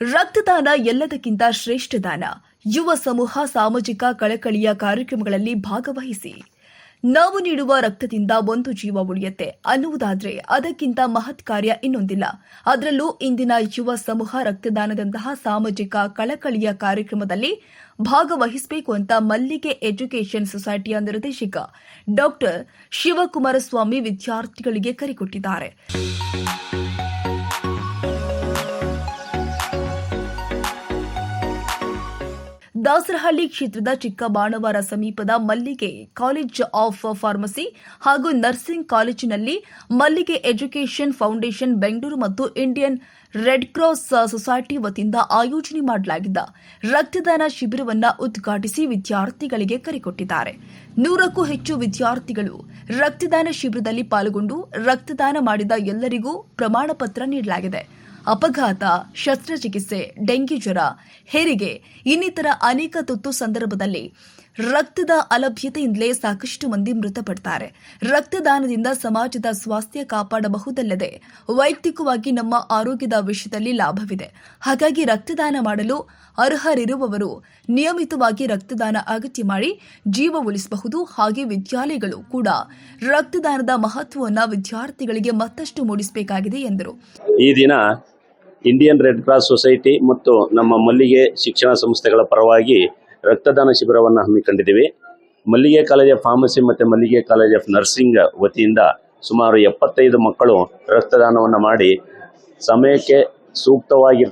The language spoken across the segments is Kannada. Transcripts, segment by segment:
ರಕ್ತದಾನ ಎಲ್ಲದಕ್ಕಿಂತ ಶ್ರೇಷ್ಠ ದಾನ. ಯುವ ಸಮೂಹ ಸಾಮಾಜಿಕ ಕಳಕಳಿಯ ಕಾರ್ಯಕ್ರಮಗಳಲ್ಲಿ ಭಾಗವಹಿಸಿ. ನಾವು ನೀಡುವ ರಕ್ತದಿಂದ ಒಂದು ಜೀವ ಉಳಿಯುತ್ತೆ ಅನ್ನುವುದಾದ್ರೆ ಅದಕ್ಕಿಂತ ಮಹತ್ ಕಾರ್ಯ ಇನ್ನೊಂದಿಲ್ಲ. ಅದರಲ್ಲೂ ಇಂದಿನ ಯುವ ಸಮೂಹ ರಕ್ತದಾನದಂತಹ ಸಾಮಾಜಿಕ ಕಳಕಳಿಯ ಕಾರ್ಯಕ್ರಮದಲ್ಲಿ ಭಾಗವಹಿಸಬೇಕು ಅಂತ ಮಲ್ಲಿಗೆ ಎಜುಕೇಷನ್ ಸೊಸೈಟಿಯ ನಿರ್ದೇಶಕ ಡಾಕ್ಟರ್ ಶಿವಕುಮಾರಸ್ವಾಮಿ ವಿದ್ಯಾರ್ಥಿಗಳಿಗೆ ಕರೆ ಕೊಟ್ಟಿದ್ದಾರೆ. ದಾಸರಹಳ್ಳಿ ಕ್ಷೇತ್ರದ ಚಿಕ್ಕಬಾಣವಾರ ಸಮೀಪದ ಮಲ್ಲಿಗೆ ಕಾಲೇಜ್ ಆಫ್ ಫಾರ್ಮಸಿ ಹಾಗೂ ನರ್ಸಿಂಗ್ ಕಾಲೇಜಿನಲ್ಲಿ ಮಲ್ಲಿಗೆ ಎಜುಕೇಷನ್ ಫೌಂಡೇಶನ್ ಬೆಂಗಳೂರು ಮತ್ತು ಇಂಡಿಯನ್ ರೆಡ್ ಕ್ರಾಸ್ ಸೊಸೈಟಿ ವತಿಯಿಂದ ಆಯೋಜನೆ ಮಾಡಲಾಗಿದ್ದ ರಕ್ತದಾನ ಶಿಬಿರವನ್ನು ಉದ್ಘಾಟಿಸಿ ವಿದ್ಯಾರ್ಥಿಗಳಿಗೆ ಕರೆ ಕೊಟ್ಟಿದ್ದಾರೆ. 100ಕ್ಕೂ ಹೆಚ್ಚು ವಿದ್ಯಾರ್ಥಿಗಳು ರಕ್ತದಾನ ಶಿಬಿರದಲ್ಲಿ ಪಾಲ್ಗೊಂಡು ರಕ್ತದಾನ ಮಾಡಿದ ಎಲ್ಲರಿಗೂ ಪ್ರಮಾಣ ಪತ್ರ ನೀಡಲಾಗಿದೆ. ಅಪಘಾತ, ಶಸ್ತ್ರಚಿಕಿತ್ಸೆ, ಡೆಂಗಿ ಜ್ವರ, ಹೆರಿಗೆ ಇನ್ನಿತರ ಅನೇಕ ತುರ್ತು ಸಂದರ್ಭದಲ್ಲಿ ರಕ್ತದ ಅಲಭ್ಯತೆಯಿಂದಲೇ ಸಾಕಷ್ಟು ಮಂದಿ ಮೃತಪಡ್ತಾರೆ. ರಕ್ತದಾನದಿಂದ ಸಮಾಜದ ಸ್ವಾಸ್ಥ್ಯ ಕಾಪಾಡಬಹುದಲ್ಲದೆ ವೈಯಕ್ತಿಕವಾಗಿ ನಮ್ಮ ಆರೋಗ್ಯದ ವಿಷಯದಲ್ಲಿ ಲಾಭವಿದೆ. ಹಾಗಾಗಿ ರಕ್ತದಾನ ಮಾಡಲು ಅರ್ಹರಿರುವವರು ನಿಯಮಿತವಾಗಿ ರಕ್ತದಾನ ಅಗತ್ಯ ಮಾಡಿ ಜೀವ ಉಳಿಸಬಹುದು. ಹಾಗೆ ವಿದ್ಯಾಲಯಗಳು ಕೂಡ ರಕ್ತದಾನದ ಮಹತ್ವವನ್ನು ವಿದ್ಯಾರ್ಥಿಗಳಿಗೆ ಮತ್ತಷ್ಟು ಮೂಡಿಸಬೇಕಾಗಿದೆ ಎಂದರು. ಈ ದಿನ ಇಂಡಿಯನ್ ರೆಡ್ ಕ್ರಾಸ್ ಸೊಸೈಟಿ ಮತ್ತು ನಮ್ಮ ಮಲ್ಲಿಗೆ ಶಿಕ್ಷಣ ಸಂಸ್ಥೆಗಳ ಪರವಾಗಿ ರಕ್ತದಾನ ಶಿಬಿರವನ್ನು ಹಮ್ಮಿಕೊಂಡಿದ್ದೀವಿ. ಮಲ್ಲಿಗೆ ಕಾಲೇಜ್ ಆಫ್ ಫಾರ್ಮಸಿ ಮತ್ತು ಮಲ್ಲಿಗೆ ಕಾಲೇಜ್ ಆಫ್ ನರ್ಸಿಂಗ್ ವತಿಯಿಂದ ಸುಮಾರು 75 ಮಕ್ಕಳು ರಕ್ತದಾನವನ್ನು ಮಾಡಿ ಸಮಯಕ್ಕೆ ಸೂಕ್ತವಾಗಿ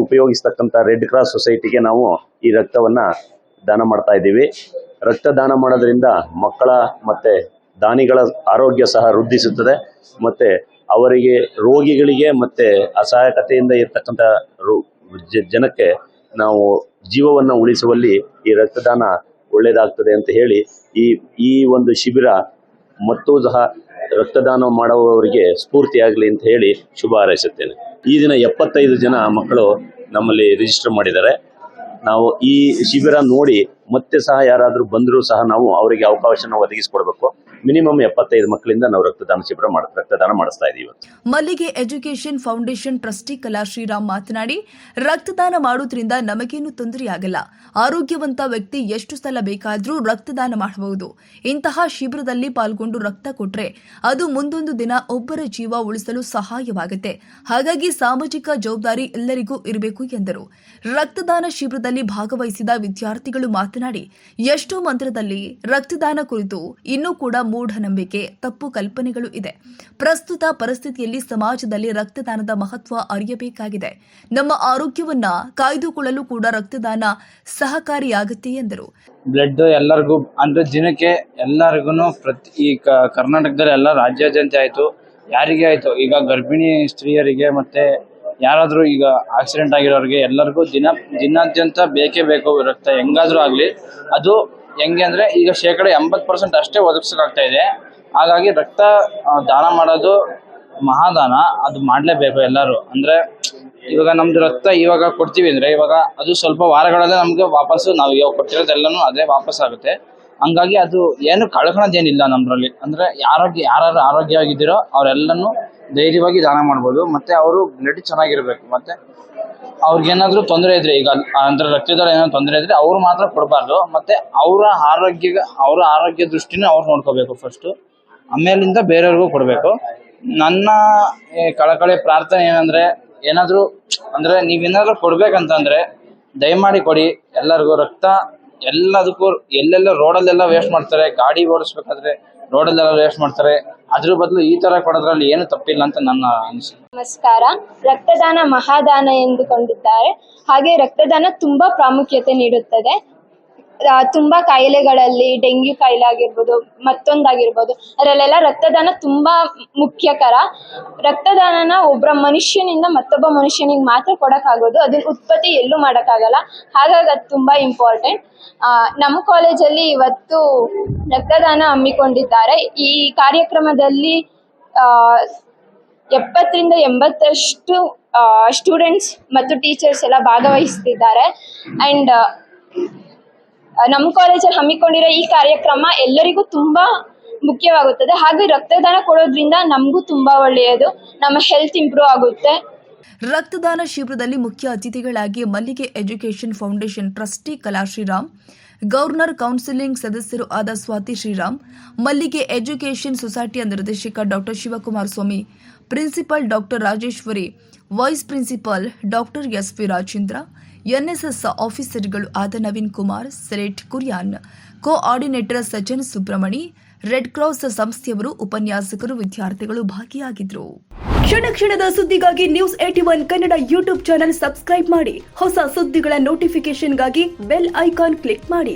ಉಪಯೋಗಿಸ್ತಕ್ಕಂಥ ರೆಡ್ ಕ್ರಾಸ್ ಸೊಸೈಟಿಗೆ ನಾವು ಈ ರಕ್ತವನ್ನು ದಾನ ಮಾಡ್ತಾ ಇದ್ದೀವಿ. ರಕ್ತದಾನ ಮಾಡೋದ್ರಿಂದ ಮಕ್ಕಳ ಮತ್ತು ದಾನಿಗಳ ಆರೋಗ್ಯ ಸಹ ವೃದ್ಧಿಸುತ್ತದೆ ಮತ್ತು ಅವರಿಗೆ ರೋಗಿಗಳಿಗೆ ಮತ್ತು ಅಸಹಾಯಕತೆಯಿಂದ ಇರ್ತಕ್ಕಂಥ ಜನಕ್ಕೆ ನಾವು ಜೀವವನ್ನು ಉಳಿಸುವಲ್ಲಿ ಈ ರಕ್ತದಾನ ಒಳ್ಳೆಯದಾಗ್ತದೆ ಅಂತ ಹೇಳಿ ಈ ಒಂದು ಶಿಬಿರ ಮತ್ತೂ ಸಹ ರಕ್ತದಾನ ಮಾಡುವವರಿಗೆ ಸ್ಫೂರ್ತಿಯಾಗಲಿ ಅಂತ ಹೇಳಿ ಶುಭ ಹಾರೈಸುತ್ತೇನೆ. ಈ ದಿನ 75 ಜನ ಮಕ್ಕಳು ನಮ್ಮಲ್ಲಿ ರಿಜಿಸ್ಟರ್ ಮಾಡಿದ್ದಾರೆ. ನಾವು ಈ ಶಿಬಿರ ನೋಡಿ ಮತ್ತೆ ಸಹ ಯಾರಾದರೂ ಬಂದರೂ ಸಹ ನಾವು ಅವರಿಗೆ ಅವಕಾಶನ ಒದಗಿಸಿಕೊಡ್ಬೇಕು. ಮಿನಿಮಮ್ 75 ಮಕ್ಕಳಿಂದ ನಾವು ರಕ್ತದಾನ ಮಾಡಿಸ್ತಾ ಇದ್ದೀವಿ. ಮಲ್ಲಿಗೆ ಎಜುಕೇಷನ್ ಫೌಂಡೇಶನ್ ಟ್ರಸ್ಟಿ ಕಲಾ ಶ್ರೀರಾಮ್ ಮಾತನಾಡಿ, ರಕ್ತದಾನ ಮಾಡುವುದರಿಂದ ನಮಗೇನು ತೊಂದರೆಯಾಗಲ್ಲ. ಆರೋಗ್ಯವಂತ ವ್ಯಕ್ತಿ ಎಷ್ಟು ಸಲ ಬೇಕಾದರೂ ರಕ್ತದಾನ ಮಾಡಬಹುದು. ಇಂತಹ ಶಿಬಿರದಲ್ಲಿ ಪಾಲ್ಗೊಂಡು ರಕ್ತ ಕೊಟ್ರೆ ಅದು ಮುಂದೊಂದು ದಿನ ಒಬ್ಬರ ಜೀವ ಉಳಿಸಲು ಸಹಾಯವಾಗುತ್ತೆ. ಹಾಗಾಗಿ ಸಾಮಾಜಿಕ ಜವಾಬ್ದಾರಿ ಎಲ್ಲರಿಗೂ ಇರಬೇಕು ಎಂದರು. ರಕ್ತದಾನ ಶಿಬಿರದಲ್ಲಿ ಭಾಗವಹಿಸಿದ ವಿದ್ಯಾರ್ಥಿಗಳು ಮಾತನಾಡಿ, ಎಷ್ಟೋ ಮಂತ್ರದಲ್ಲಿ ರಕ್ತದಾನ ಕುರಿತು ಇನ್ನೂ ಕೂಡ ಮೂಢನಂಬಿಕೆ, ತಪ್ಪು ಕಲ್ಪನೆಗಳು ಇದೆ. ಪ್ರಸ್ತುತ ಪರಿಸ್ಥಿತಿಯಲ್ಲಿ ಸಮಾಜದಲ್ಲಿ ರಕ್ತದಾನದ ಮಹತ್ವ ಅರಿಯಬೇಕಾಗಿದೆ. ನಮ್ಮ ಆರೋಗ್ಯವನ್ನ ಕಾಯ್ದುಕೊಳ್ಳಲು ಕೂಡ ರಕ್ತದಾನ ಸಹಕಾರಿಯಾಗುತ್ತೆ ಎಂದರು. ಬ್ಲಡ್ ಎಲ್ಲರಿಗೂ ಅಂದ್ರೆ ದಿನಕ್ಕೆ ಎಲ್ಲರಿಗೂ ಈ ಕರ್ನಾಟಕದಲ್ಲಿ ಎಲ್ಲ ರಾಜ್ಯಾದ್ಯಂತ ಆಯ್ತು, ಯಾರಿಗೆ ಆಯ್ತು, ಈಗ ಗರ್ಭಿಣಿ ಸ್ತ್ರೀಯರಿಗೆ ಮತ್ತೆ ಯಾರಾದ್ರೂ ಈಗ ಆಕ್ಸಿಡೆಂಟ್ ಆಗಿರೋರಿಗೆ ಎಲ್ಲರಿಗೂ ದಿನಾದ್ಯಂತ ಬೇಕೇ ಬೇಕು ರಕ್ತ. ಹೆಂಗಾದ್ರೂ ಆಗ್ಲಿ, ಅದು ಹೆಂಗೆ ಅಂದ್ರೆ ಈಗ 80% ಅಷ್ಟೇ ಒದಗಿಸೋಕ್ಕಾಗ್ತಾ ಇದೆ. ಹಾಗಾಗಿ ರಕ್ತ ದಾನ ಮಾಡೋದು ಮಹಾದಾನ, ಅದು ಮಾಡಲೇಬೇಕು ಎಲ್ಲರೂ. ಅಂದ್ರೆ ಇವಾಗ ನಮ್ದು ರಕ್ತ ಇವಾಗ ಕೊಡ್ತೀವಿ ಅಂದ್ರೆ ಇವಾಗ ಅದು ಸ್ವಲ್ಪ ವಾರಗಳಲ್ಲೇ ನಮ್ಗೆ ವಾಪಸ್ಸು ನಾವು ಇವಾಗ ಕೊಟ್ಟಿರೋದೆಲ್ಲನೂ ಅದೇ ವಾಪಸ್ ಆಗುತ್ತೆ. ಹಂಗಾಗಿ ಅದು ಏನು ಕಳ್ಕೊಳೋದೇನಿಲ್ಲ ನಮ್ರಲ್ಲಿ. ಅಂದ್ರೆ ಯಾರು ಆರೋಗ್ಯವಾಗಿದ್ದೀರೋ ಅವರೆಲ್ಲನೂ ಧೈರ್ಯವಾಗಿ ದಾನ ಮಾಡ್ಬೋದು. ಮತ್ತೆ ಅವರು ಬ್ಲಡ್ ಚೆನ್ನಾಗಿರ್ಬೇಕು. ಮತ್ತೆ ಅವ್ರಿಗೇನಾದ್ರೂ ತೊಂದರೆ ಇದ್ರೆ, ಈಗ ಅಂದ್ರೆ ರಕ್ತದಲ್ಲಿ ಏನಾದ್ರು ತೊಂದರೆ ಇದ್ರೆ ಅವ್ರು ಮಾತ್ರ ಕೊಡಬಾರ್ದು. ಮತ್ತೆ ಅವರ ಆರೋಗ್ಯ ದೃಷ್ಟಿನ ಅವ್ರು ನೋಡ್ಕೋಬೇಕು ಫಸ್ಟ್, ಆಮೇಲಿಂದ ಬೇರೆಯವ್ರಿಗೂ ಕೊಡಬೇಕು. ನನ್ನ ಕಳಕಳಿ ಪ್ರಾರ್ಥನೆ ಏನಂದ್ರೆ, ಏನಾದ್ರೂ ಅಂದ್ರೆ ನೀವೇನಾದ್ರೂ ಕೊಡ್ಬೇಕಂತಂದ್ರೆ ದಯಮಾಡಿ ಕೊಡಿ ಎಲ್ಲರಿಗೂ ರಕ್ತ. ಎಲ್ಲದಕ್ಕೂ ಎಲ್ಲೆಲ್ಲ ರೋಡಲ್ಲೆಲ್ಲ ವೇಸ್ಟ್ ಮಾಡ್ತಾರೆ, ಗಾಡಿ ಓಡಿಸ್ಬೇಕಾದ್ರೆ ರೋಡಲ್ಲೆಲ್ಲ ವೇಸ್ಟ್ ಮಾಡ್ತಾರೆ. ಅದ್ರ ಬದಲು ಈ ತರ ಕೊಡೋದ್ರಲ್ಲಿ ಏನು ತಪ್ಪಿಲ್ಲ ಅಂತ ನನ್ನ ಅನಿಸಿಕೆ. ನಮಸ್ಕಾರ. ರಕ್ತದಾನ ಮಹಾದಾನ ಎಂದುಕೊಂಡಿದ್ದಾರೆ. ಹಾಗೆ ರಕ್ತದಾನ ತುಂಬಾ ಪ್ರಾಮುಖ್ಯತೆ ನೀಡುತ್ತದೆ. ತುಂಬಾ ಕಾಯಿಲೆಗಳಲ್ಲಿ ಡೆಂಗ್ಯೂ ಕಾಯಿಲೆ ಆಗಿರ್ಬೋದು, ಮತ್ತೊಂದಾಗಿರ್ಬೋದು, ಅದರಲ್ಲೆಲ್ಲ ರಕ್ತದಾನ ತುಂಬಾ ಮುಖ್ಯಕರ. ರಕ್ತದಾನನ ಒಬ್ಬ ಮನುಷ್ಯನಿಂದ ಮತ್ತೊಬ್ಬ ಮನುಷ್ಯನಿಗೆ ಮಾತ್ರ ಕೊಡಕ್ಕಾಗೋದು, ಅದನ್ನ ಉತ್ಪತ್ತಿ ಎಲ್ಲೂ ಮಾಡೋಕ್ಕಾಗಲ್ಲ. ಹಾಗಾಗಿ ಅದು ತುಂಬಾ ಇಂಪಾರ್ಟೆಂಟ್. ನಮ್ಮ ಕಾಲೇಜಲ್ಲಿ ಇವತ್ತು ರಕ್ತದಾನ ಹಮ್ಮಿಕೊಂಡಿದ್ದಾರೆ. ಈ ಕಾರ್ಯಕ್ರಮದಲ್ಲಿ 70ರಿಂದ 80 ಸ್ಟೂಡೆಂಟ್ಸ್ ಮತ್ತು ಟೀಚರ್ಸ್ ಎಲ್ಲ ಭಾಗವಹಿಸ್ತಿದ್ದಾರೆ. ಅಂಡ್ ನಮ್ಮ ಕಾಲೇಜಲ್ಲಿ ಹಮ್ಮಿಕೊಂಡಿರೋ ಈ ಕಾರ್ಯಕ್ರಮ ಎಲ್ಲರಿಗೂ ತುಂಬಾ ಮುಖ್ಯವಾಗುತ್ತದೆ. ಹಾಗೆ ರಕ್ತದಾನ ಕೊಡೋದ್ರಿಂದ ನಮಗೂ ತುಂಬಾ ಒಳ್ಳೆಯದು. ನಮ್ಮ ಹೆಲ್ತ್ ಇಂಪ್ರೂವ್ ಆಗುತ್ತೆ. ರಕ್ತದಾನ ಶಿಬಿರದಲ್ಲಿ ಮುಖ್ಯ ಅತಿಥಿಗಳಾಗಿ ಮಲ್ಲಿಗೆ ಎಜುಕೇಷನ್ ಫೌಂಡೇಶನ್ ಟ್ರಸ್ಟಿ ಕಲಾ ಶ್ರೀರಾಮ್, ಗವರ್ನರ್ ಕೌನ್ಸಿಲಿಂಗ್ ಸದಸ್ಯರು ಆದ ಸ್ವಾತಿ ಶ್ರೀರಾಮ್, ಮಲ್ಲಿಗೆ ಎಜುಕೇಷನ್ ಸೊಸೈಟಿಯ ನಿರ್ದೇಶಕ doctor Shivakumar Swamy, principal doctor Rajeshwari, vice principal doctor S V. Rajendra, NSS ಆಫೀಸರ್ಗಳು ಆದ ನವೀನ್ ಕುಮಾರ್, ಸೆಲೆಟ್ Kurian, coordinator Sajjan Subramani, red cross ಸಂಸ್ಥೆಯವರು, ಉಪನ್ಯಾಸಕರು, ವಿದ್ಯಾರ್ಥಿಗಳು ಭಾಗಿಯಾಗಿದ್ದರು. ಕ್ಷಣ ಕ್ಷಣದ ಸುದ್ದಿಗಾಗಿ news 81 Kannada YouTube channel subscribe ಮಾಡಿ. ಹೊಸ ಸುದ್ದಿಗಳ ನೋಟಿಫಿಕೇಶನ್ಗಾಗಿ ಬೆಲ್ ಐಕಾನ್ ಕ್ಲಿಕ್ ಮಾಡಿ.